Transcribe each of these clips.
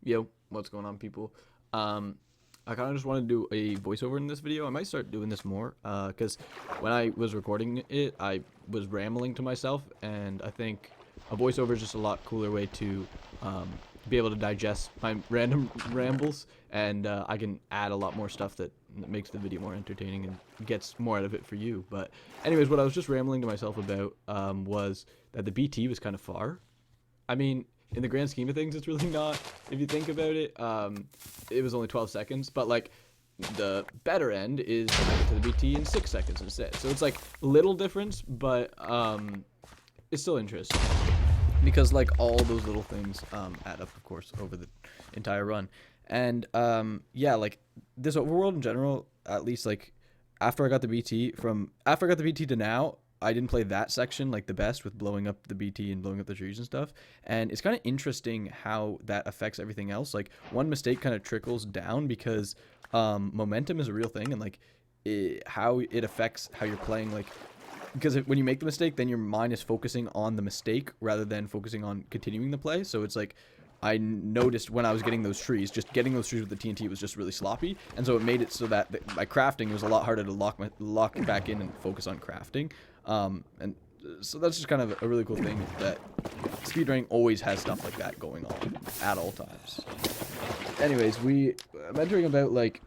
Yo, what's going on, people? I kind of just want to do a voiceover in this video. I might start doing this more, because when I was recording it, I was rambling to myself, and I think a voiceover is just a lot cooler way to be able to digest my random rambles, and I can add a lot more stuff that makes the video more entertaining and gets more out of it for you. But anyways, what I was just rambling to myself about was that the BT was kind of far. I mean, in the grand scheme of things, it's really not. If you think about it, it was only 12 seconds, but like the better end is I get to the BT in 6 seconds instead. So it's like little difference, but it's still interesting because like all those little things add up, of course, over the entire run. And yeah, like this overworld in general, at least like after I got the BT to now, I didn't play that section like the best with blowing up the BT and blowing up the trees and stuff. And it's kind of interesting how that affects everything else. Like one mistake kind of trickles down because momentum is a real thing, and like how it affects how you're playing. Like because when you make the mistake, then your mind is focusing on the mistake rather than focusing on continuing the play. So it's like I noticed when I was getting those trees, just getting those trees with the TNT was just really sloppy, and so it made it so that my crafting was a lot harder to lock back in and focus on crafting. And so that's just kind of a really cool thing that speedrunning always has stuff like that going on at all times. Anyways, I'm entering about like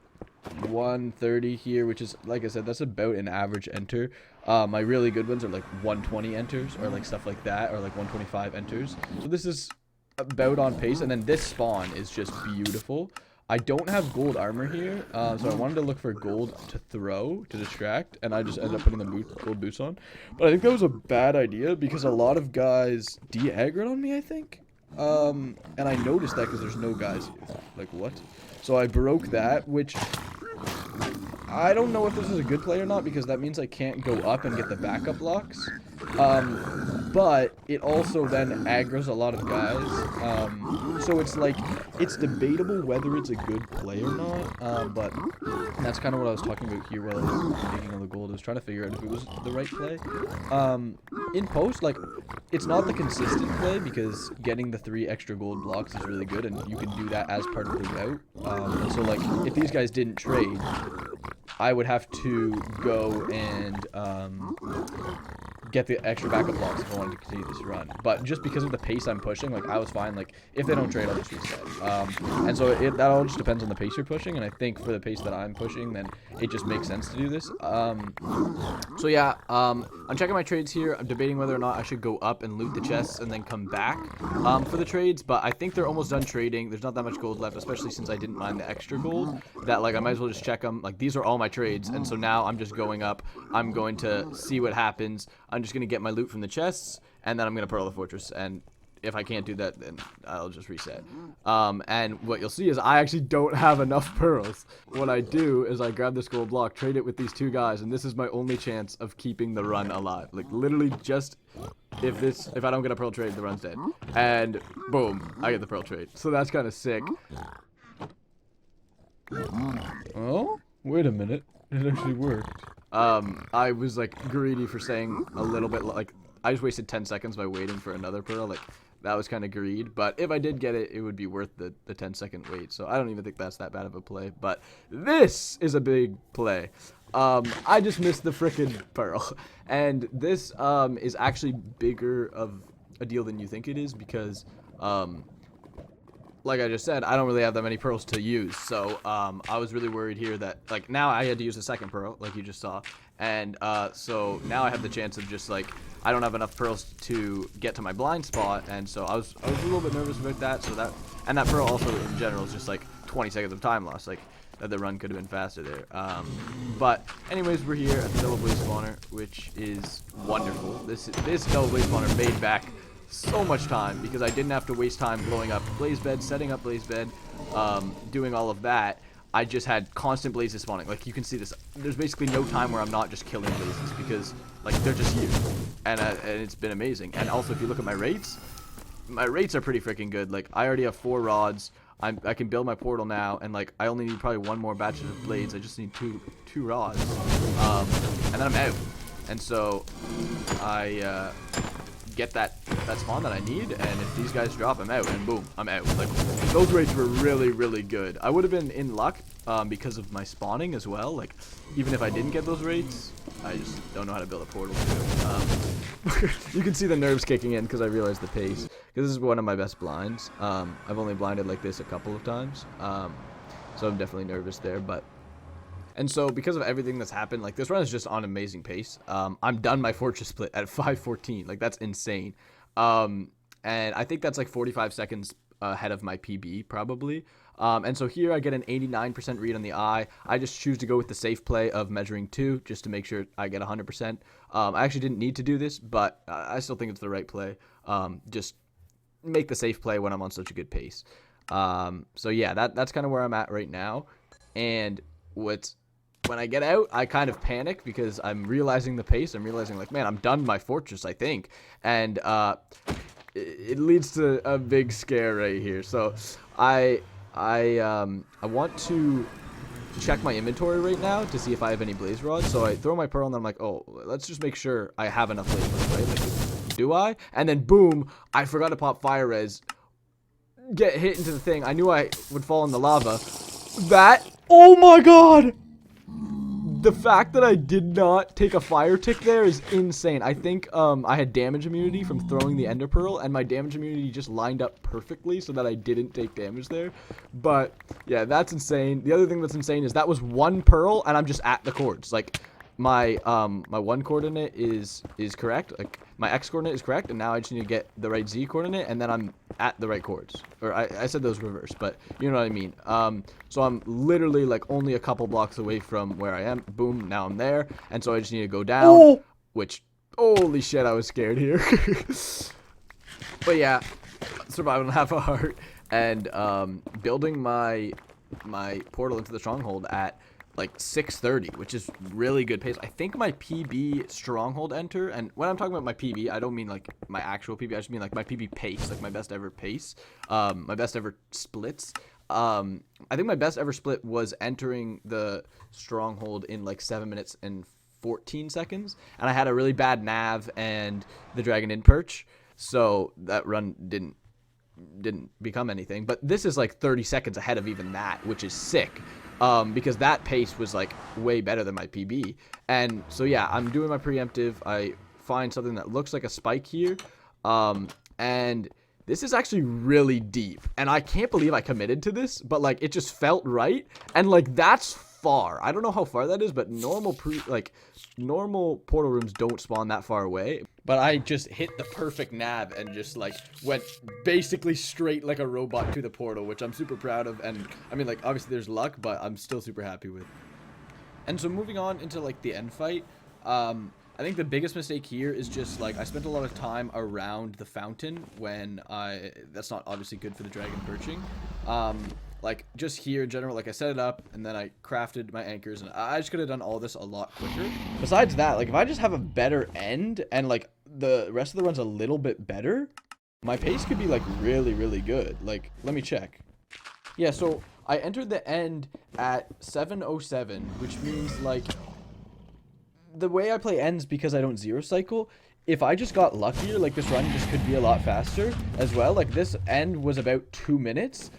130 here, which is, like I said, that's about an average enter. My really good ones are like 120 enters or like stuff like that, or like 125 enters. So this is about on pace, and then this spawn is just beautiful. I don't have gold armor here, so I wanted to look for gold to throw to distract, and I just ended up putting the gold boots on. But I think that was a bad idea because a lot of guys de-aggroed on me, I think. And I noticed that because there's no guys here. Like, what? So I broke that, which I don't know if this is a good play or not, because that means I can't go up and get the backup blocks. But it also then aggroes a lot of guys. So it's like, it's debatable whether it's a good play or not. But that's kind of what I was talking about here while I was making all the gold. I was trying to figure out if it was the right play. In post, like, it's not the consistent play because getting the 3 extra gold blocks is really good, and you can do that as part of the route. And so like, if these guys didn't trade, I would have to go and get the extra backup blocks if I wanted to continue this run. But just because of the pace I'm pushing, like I was fine. Like if they don't trade, I'll just reset. And so that all just depends on the pace you're pushing. And I think for the pace that I'm pushing, then it just makes sense to do this. So yeah, I'm checking my trades here. I'm debating whether or not I should go up and loot the chests and then come back for the trades. But I think they're almost done trading. There's not that much gold left, especially since I didn't mine the extra gold. That like I might as well just check them. Like these are all my trades, and so now I'm just going up. I'm going to see what happens. I'm just going to get my loot from the chests, and then I'm going to pearl the fortress, and if I can't do that, then I'll just reset. And what you'll see is I actually don't have enough pearls. What I do is I grab this gold block, trade it with these 2 guys, and this is my only chance of keeping the run alive. Like, literally just if I don't get a pearl trade, the run's dead. And boom, I get the pearl trade. So that's kind of sick. Oh, wait a minute. It actually worked. I was like greedy for saying a little bit, like I just wasted 10 seconds by waiting for another pearl. Like that was kind of greed, but if I did get it, it would be worth the 10-second wait. So I don't even think that's that bad of a play, but this is a big play. I just missed the frickin' pearl, and this is actually bigger of a deal than you think it is, because like I just said, I don't really have that many pearls to use, so I was really worried here that, like, now I had to use a second pearl, like you just saw, and so now I have the chance of just, like, I don't have enough pearls to get to my blind spot, and so I was a little bit nervous about that, so that, and that pearl also in general is just, like, 20 seconds of time loss, like, that the run could have been faster there. But anyways, we're here at the Double Blaze spawner, which is wonderful. This Double Blaze spawner made back so much time because I didn't have to waste time blowing up blaze bed, setting up blaze bed, doing all of that. I just had constant blazes spawning. Like you can see this, there's basically no time where I'm not just killing blazes because like they're just here, and it's been amazing. And also if you look at my rates are pretty freaking good. Like I already have 4 rods. I can build my portal now, and like I only need probably 1 more batch of blades. I just need two rods, and then I'm out. And so I get that spawn that I need, and if these guys drop, I'm out, and boom, I'm out. Like, those rates were really, really good. I would have been in luck because of my spawning as well. Like, even if I didn't get those rates, I just don't know how to build a portal. You can see the nerves kicking in because I realized the pace. Because this is one of my best blinds. I've only blinded like this a couple of times, so I'm definitely nervous there. And so because of everything that's happened, like, this run is just on amazing pace. I'm done my fortress split at 5:14. Like, that's insane. And I think that's like 45 seconds ahead of my PB probably. And so here I get an 89% read on the eye. I just choose to go with the safe play of measuring 2 just to make sure I get 100%. I actually didn't need to do this, but I still think it's the right play. Just make the safe play when I'm on such a good pace. So yeah, that's kind of where I'm at right now. And when I get out, I kind of panic because I'm realizing the pace. I'm realizing, like, man, I'm done my fortress, I think. And it leads to a big scare right here. So I want to check my inventory right now to see if I have any blaze rods. So I throw my pearl and I'm like, oh, let's just make sure I have enough blaze rods, right? Like, do I? And then boom, I forgot to pop fire res. Get hit into the thing. I knew I would fall in the lava. Oh my god! The fact that I did not take a fire tick there is insane. I think I had damage immunity from throwing the ender pearl, and my damage immunity just lined up perfectly so that I didn't take damage there. But yeah, that's insane. The other thing that's insane is that was 1 pearl, and I'm just at the cords. Like, my 1 coordinate is correct. Like, my x coordinate is correct, and now I just need to get the right z coordinate, and then I'm at the right chords. Or I said those reverse, but you know what I mean. So I'm literally like only a couple blocks away from where I am. Boom, now I'm there, and so I just need to go down. Which, holy shit, I was scared here. But yeah, survival and half a heart, and building my portal into the stronghold at like 6:30, which is really good pace. I think my PB stronghold enter, and when I'm talking about my PB, I don't mean like my actual PB, I just mean like my PB pace, like my best ever pace, my best ever splits. I think my best ever split was entering the stronghold in like 7 minutes and 14 seconds, and I had a really bad nav and the dragon in perch, so that run didn't become anything. But this is like 30 seconds ahead of even that, which is sick. Because that pace was like way better than my PB. And so yeah, I'm doing my preemptive. I find something that looks like a spike here. And this is actually really deep. And I can't believe I committed to this, but like it just felt right. And like that's far. I don't know how far that is, but normal portal rooms don't spawn that far away. But I just hit the perfect nav and just like went basically straight like a robot to the portal, which I'm super proud of. And I mean, like, obviously there's luck, but I'm still super happy with. And so moving on into like the end fight, I think the biggest mistake here is just like I spent a lot of time around the fountain when that's not obviously good for the dragon perching. Like just here in general, like I set it up and then I crafted my anchors, and I just could have done all this a lot quicker. Besides that, like if I just have a better end and like the rest of the run's a little bit better, my pace could be like really, really good. Like, let me check. Yeah, so I entered the end at 7:07, which means like the way I play ends, because I don't zero cycle, if I just got luckier, like this run just could be a lot faster as well. Like this end was about 2 minutes.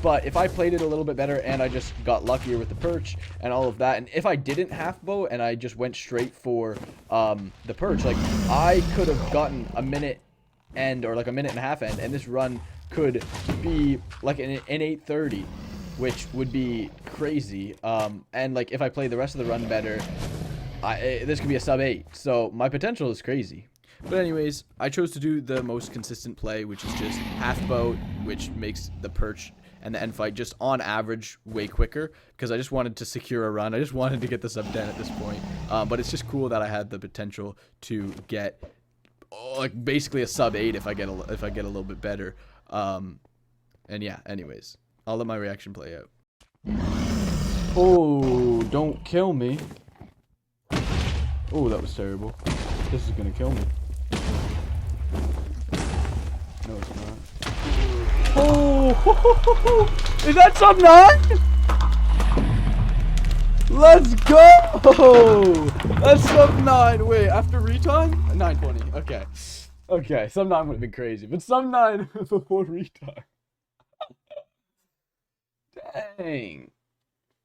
But if I played it a little bit better and I just got luckier with the perch and all of that, and if I didn't half bow and I just went straight for the perch, like I could have gotten a minute end or like a minute and a half end, and this run could be like an 8:30, which would be crazy. And like if I play the rest of the run better, this could be a sub 8. So my potential is crazy. But anyways, I chose to do the most consistent play, which is just half boat, which makes the perch and the end fight just on average way quicker, because I just wanted to secure a run. I just wanted to get the sub 10 at this point. But it's just cool that I had the potential to get like basically a sub 8 if I get a little bit better. And yeah, anyways, I'll let my reaction play out. Oh, don't kill me. Oh, that was terrible. This is gonna kill me. No, it's not. Oh, is that sub 9? Let's go! That's sub 9. Wait, after retime? 9:20. Okay. Okay, some 9 would have been crazy, but some 9 before retard. Dang.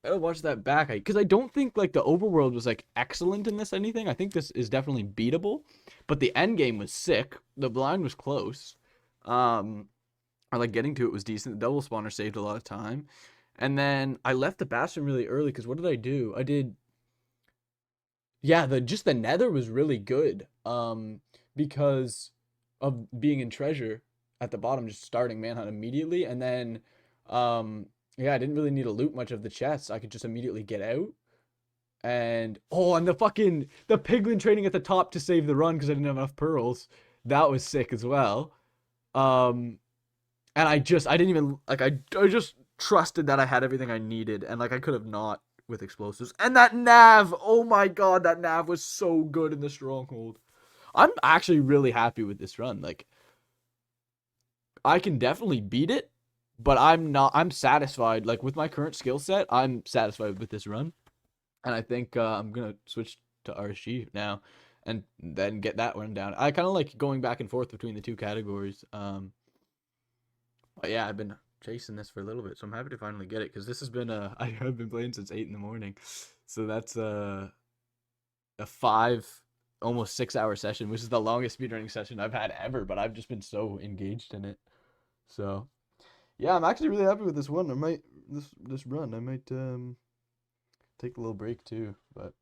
I gotta watch that back, because I don't think like the overworld was like excellent in this anything. I think this is definitely beatable, but the end game was sick. The blind was close. I like getting to it was decent. The double spawner saved a lot of time, and then I left the bastion really early because what did I do? I did, yeah, the nether was really good. Because of being in treasure at the bottom, just starting manhunt immediately, and then yeah, I didn't really need to loot much of the chests. I could just immediately get out. And oh, and the piglin training at the top to save the run because I didn't have enough pearls. That was sick as well. Um, and I didn't even like I just trusted that I had everything I needed, and like I could have not with explosives. And that nav, oh my god, that nav was so good in the stronghold. I'm actually really happy with this run. Like I can definitely beat it, but I'm satisfied. Like with my current skill set, I'm satisfied with this run. And I think I'm gonna switch to RSG now, and then get that one down. I kind of like going back and forth between the two categories. But yeah, I've been chasing this for a little bit, so I'm happy to finally get it because this has been I have been playing since 8 in the morning, so that's a 5 almost 6 hour session, which is the longest speedrunning session I've had ever. But I've just been so engaged in it. So yeah, I'm actually really happy with this one. I might this run. I might take a little break too, but